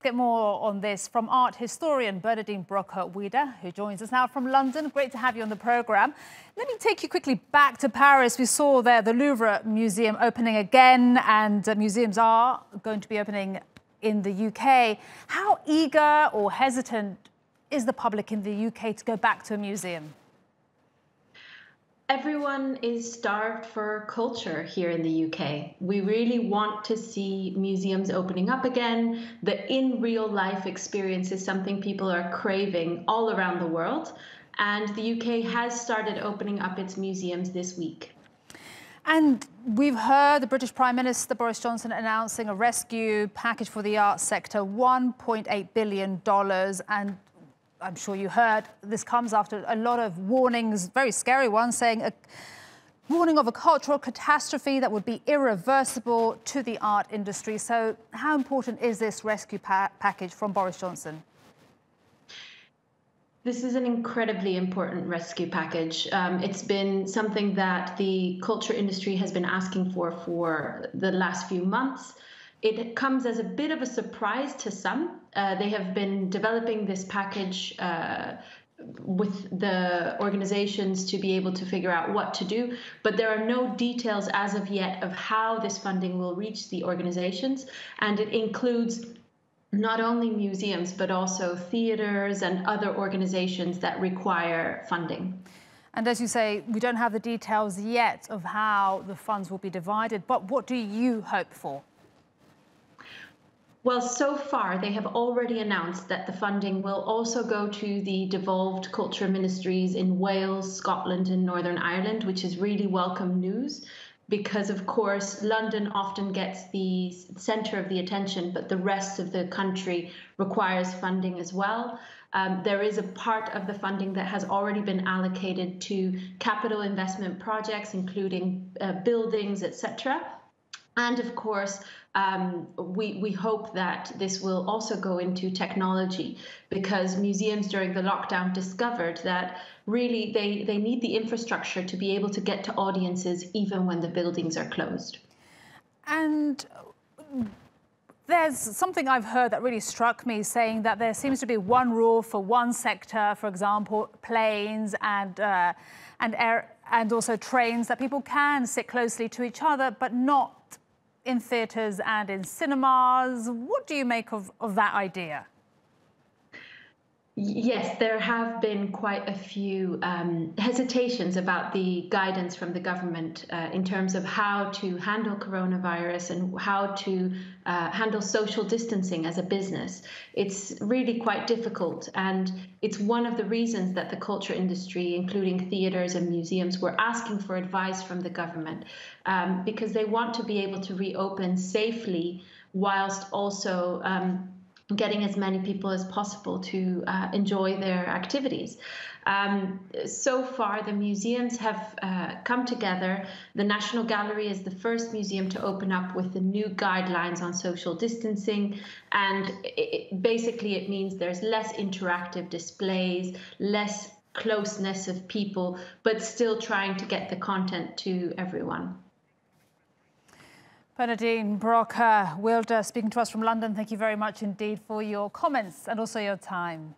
get more on this from art historian Bernardine Brocker-Wieder, who joins us now from London. Great to have you on the programme. Let me take you quickly back to Paris. We saw there the Louvre Museum opening again, and museums are going to be opening in the UK. How eager or hesitant is the public in the UK to go back to a museum? Everyone is starved for culture here in the UK. We really want to see museums opening up again. The in real life experience is something people are craving all around the world. And the UK has started opening up its museums this week. And we've heard the British Prime Minister Boris Johnson announcing a rescue package for the arts sector, $1.8 billion. And I'm sure you heard this comes after a lot of warnings, very scary ones, saying a warning of a cultural catastrophe that would be irreversible to the art industry. So how important is this rescue package from Boris Johnson? This is an incredibly important rescue package. It's been something that the culture industry has been asking for the last few months. It comes as a bit of a surprise to some. They have been developing this package with the organizations to be able to figure out what to do, but there are no details as of yet of how this funding will reach the organizations, and it includes not only museums, but also theaters and other organizations that require funding. And as you say, we don't have the details yet of how the funds will be divided, but what do you hope for? Well, so far, they have already announced that the funding will also go to the devolved culture ministries in Wales, Scotland, and Northern Ireland, which is really welcome news because, of course, London often gets the center of the attention, but the rest of the country requires funding as well. There is a part of the funding that has already been allocated to capital investment projects, including buildings, etc. And of course, we hope that this will also go into technology, because museums during the lockdown discovered that really they need the infrastructure to be able to get to audiences even when the buildings are closed. And there's something I've heard that really struck me, saying that there seems to be one rule for one sector, for example, planes and air, and also trains, that people can sit closely to each other, but not in theatres and in cinemas. What do you make of that idea? Yes, there have been quite a few hesitations about the guidance from the government in terms of how to handle coronavirus and how to handle social distancing as a business. It's really quite difficult, and it's one of the reasons that the culture industry, including theatres and museums, were asking for advice from the government, because they want to be able to reopen safely whilst also getting as many people as possible to enjoy their activities. So far, the museums have come together. The National Gallery is the first museum to open up with the new guidelines on social distancing. And basically, it means there's less interactive displays, less closeness of people, but still trying to get the content to everyone. Bernardine Brocker-Wieder speaking to us from London. Thank you very much indeed for your comments and also your time.